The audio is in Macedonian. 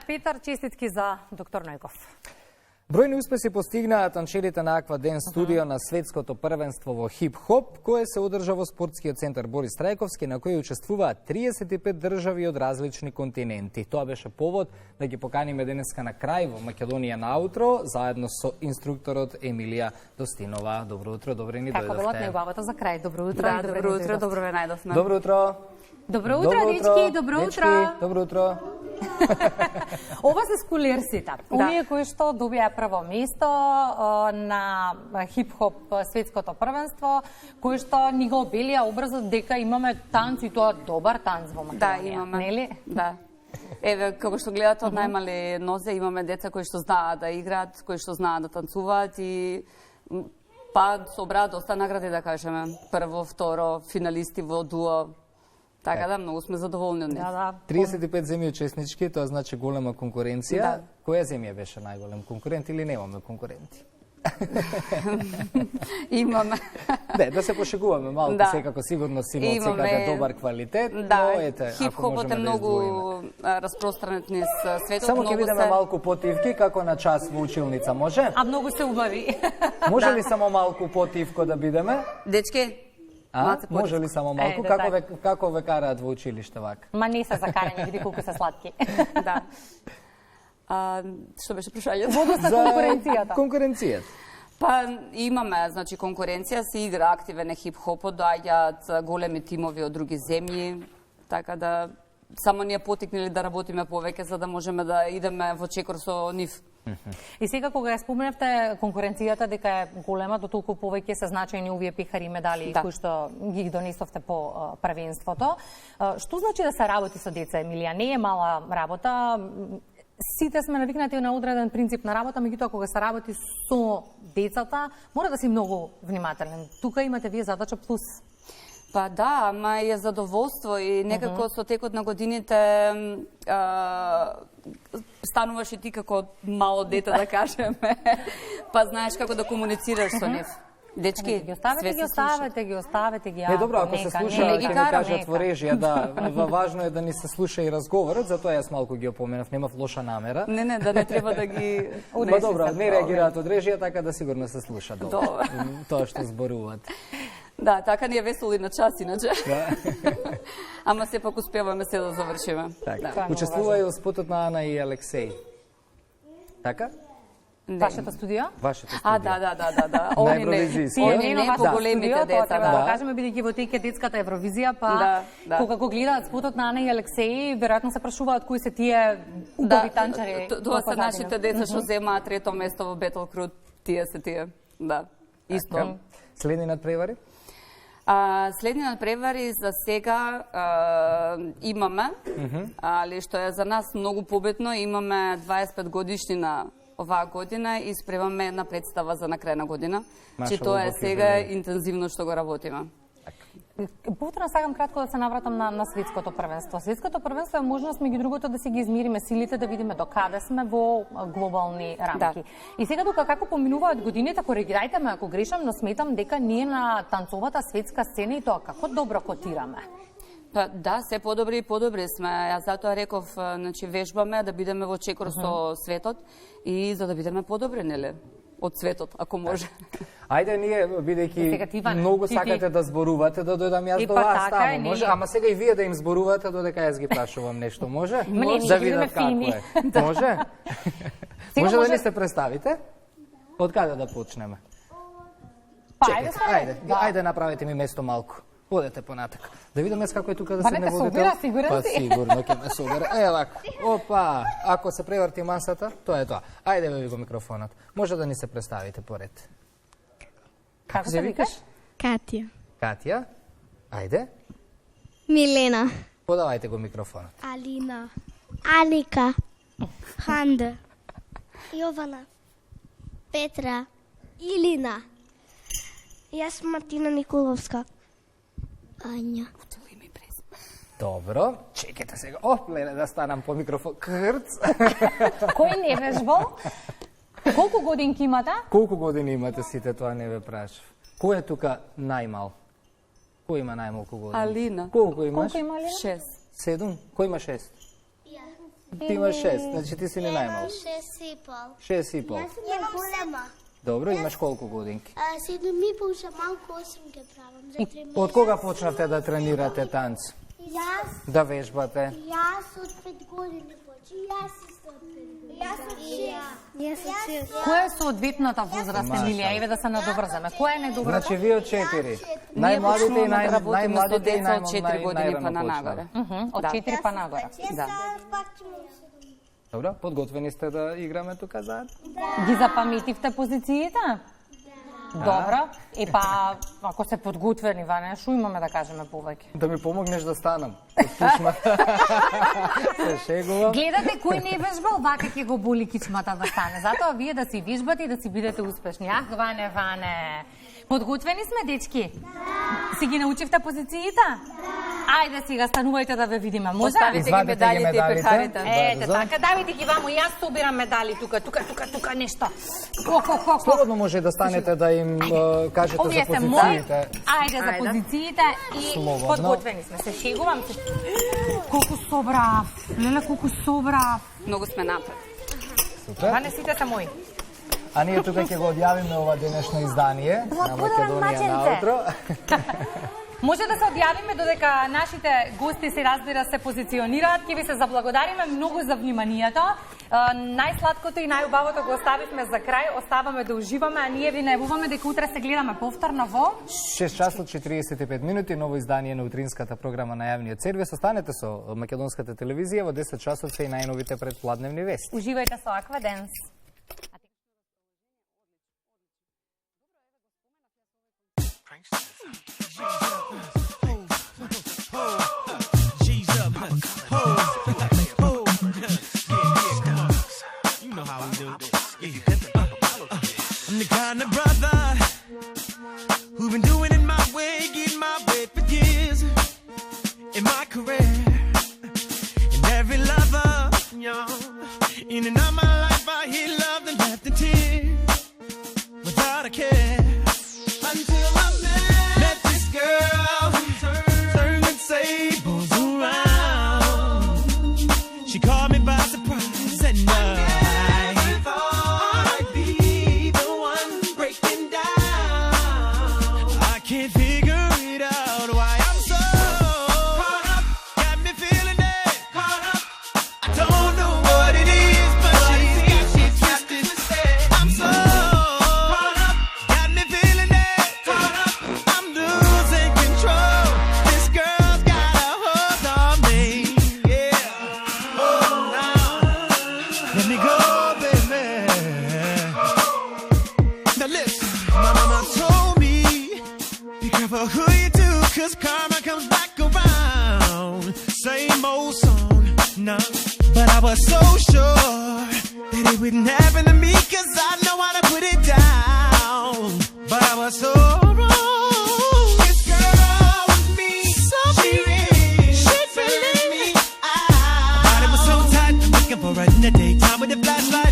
Петар, честитки за доктор Нојков. Бројни успеси постигнаат танчерите на Аква Ден студио на светското првенство во хип-хоп, кое се одржа во спортскиот центар Борис Трајковски, на кој учествуваат 35 држави од различни континенти. Тоа беше повод да ги поканиме денеска на крај во Македонија на аутро, заедно со инструкторот Емилија Достинова. Добро утро, добре ни дојдовте. Како велат неубавата за крај? Добро утро. Да, добро утро, добро ве најдовме. Добро утро. Добро утро, дечки, добро утро. Добро утро. Ова се скулерсите. Оние кои што добија прво место на хип-хоп светското првенство, кои што ни го обелија образот дека имаме танц и тоа добар танц во Македонија. Да, имаме. Нели? Да. Еве, како што гледате од најмали нозе, имаме деца кои што знаат да играат, кои што знаат да танцуваат и собраат доста награди, да кажеме. Прво, второ, финалисти во дуо. Така да, многу сме задоволни од нив. Да. 35 земји учеснички, тоа значи голема конкуренција. Да. Која земја беше најголем конкурент или немаме конкуренти? Имаме. Не, да се пошегуваме малку, Да. секако сигурно си има секаде добар квалитет, Да, но ете, ако хип-хопот можеме е да многу издвоиме. распространет низ светот. Само ќе видиме малку потивки, како на час во училница, може? А многу се убави. Може ли само малку потивко да бидеме? Дечки, Може ли само малку? Ајде, Како ве караат во училиште вака? Ма не се закарани, види колку се сладки. Да. Што беше прашањето? За конкуренцијата. Конкуренцијата. Па имаме, значи, конкуренција, се игра активен е хип-хопот, доаѓаат големи тимови од други земји, така да само ние потикнали да работиме повеќе за да можеме да идеме во чекор со нив. И сега кога ја споменавте конкуренцијата дека е голема, до толку повеќе се значајни овие пехари медали кои што ги донесовте по првенството. Што значи да се работи со деца, Емилија? Не е мала работа. Сите сме навикнати на одреден принцип на работа, меѓутоа кога се работи со децата, мора да си многу внимателен. Тука имате вие задача плюс. Па да, ама е задоволство и некако со текот на годините стануваш и ти како мало дете, да кажеме. Па знаеш како да комуницираш со нив. Дечки, ги оставете ги. Не, добро, ако се слуша, ќе ви кажат во режија, да, важно е да ни се слуша и разговорот, затоа јас малку ги опоменав, немав лоша намера. Не, да не треба да ги... Па добро, не реагираат од режија, така да сигурно се слуша добро. Тоа што зборуваат. Да, така ни е весело и на час, иначе. Ама сепак успеваме се да завршиме. Така. Учествува и во спотот на Ана и Алексеј. Така? Вашата студија? Вашата студија. Да. Они не поголемите деца, да. Кажеме, бидејќи во тек е детската Евровизија, па кога го гледаат спотот на Ана и Алексеј, веројатно се прашуваат кои се тие убави танчари. Тоа се нашите деца што земаат трето место во Battle Crew, тие се тие. Да. Исто. Следни надпревари? Следни надпревари за сега имаме, али што е за нас многу побитно, имаме 25 годишнина оваа година и спремаме една представа за на крај на година. Че тоа е сега интензивно што го работиме. Повторно сакам кратко да се навратам на светското првенство. Светското првенство е можност меѓу другото да си ги измериме силите, да видиме докаде сме во глобални рамки. И сега тука како поминуваат годините, коригирајте ме ако грешам, но сметам дека ние на танцовата светска сцена и тоа како добро котираме. Па да, се подобри и подобри сме. Јас затоа реков, значи вежбаме да бидеме во чекор со светот и за да бидеме подобри, нели? Од светот, ако може. Ајде ние, бидејќи многу сакате да зборувате, да дојдам јас до вас таму, може? Ама сега и вие да им зборувате, додека јас ги прашувам нешто, може? Да видат како е. Може? Може да ни се представите? Од каде да почнеме? Чекайте, ајде направете ми место малку. Одете понатака. Да видиме како е тука да се не водите. Па сигурно ќе ме собере. Вака. Опа, ако се преврти масата, тоа е тоа. Ајде ви го микрофонот. Може да ни се представите поред. Како се викаш? Катја. Катја. Ајде. Милена. Подавајте го микрофонот. Алина. Аника. Ханда. Јована. Петра. Илина. Јас Мартина Николовска. Ања. Добро, чекайте сега. Леле, да станам по микрофон. Крц. Кој не вежбал? Колку годинки имате? Колку години имате сите, тоа не ве прашав. Кој е тука најмал? Кој има најмалку години? Алина. Колку имаш? Колку има Алина? 6. 7? Кој има 6? Ти имаш 6, значи ти си ни најмал. 6,5. 6,5. Јас имам голема. Добро, имаш колку годинки? 7,5 за малку 8 ке правам за 3 месеци. Од кога почнавте да тренирате танц? Јас, Да вежбате? јас од 5 години почи. Јас исто од 5 години. Јас од 6. Јас од 6. Која е соодветната возраст, Емилија? Еве да се надобрзаме. Која е најдобрата? Значи вие од 4. Ние Најмладите и почнуваме да работиме со најмладите и деца од 4 години па на најрано нагоре. Од 4 па нагоре. Да. Пак ќе му се Добро, подготвени сте да играме тука заедно? Ги запаметивте позициите? Добро. И па, ако се подготвени, Ване, шо имаме да кажеме повеќе? Да ми помогнеш да станам. Од кичмата. Се шегувам. Гледате кој не вежбал, вака ќе го боли кичмата да стане. Затоа вие да си вежбате и да си бидете успешни. Ах, Ване. Подготвени сме, дечки? Да. Си ги научивте позициите? Да. Ајде сега, станувајте да ве видиме. Може? Поставите ги медалите и пехарите. Ете, така, давите ги ваму, јас собирам медали тука нешто. Ко. Слободно може да станете да им кажете за Овие се мои. позициите. Ајде за позициите и Слободно. подготвени сме. Се шегувам се. Колку собрав. Леле, колку собрав. Многу сме напред. Супер. Ване, сите се мои. А ние тука ќе го одјавиме ова денешно издание на Македонија на утро. Може да се одјавиме додека нашите гости се разбира се позиционираат. Ќе ви се заблагодариме многу за вниманието. Најсладкото и најубавото го оставивме за крај. Оставаме да уживаме, а ние ви најавуваме дека утре се гледаме повторно во 6 часот 45 минути, ново издание на утринската програма на јавниот сервис. Останете со македонската телевизија, во 10 часот се и најновите предпладневни вести. Уживајте со Аква Денс. I'm the kind of brother who've been doing it my way, getting my way for years in my career. And every lover, in and out my life, I hear love and left in tears without a care. Until I met this girl who turned tables around. She caught me by surprise and karma comes back around. Same old song, no. But I was so sure that it wouldn't happen to me, 'cause I know how to put it down. But I was so wrong. This girl with me, so she really me. I thought it was so tight, I'm looking for her in the daytime with the flashlight.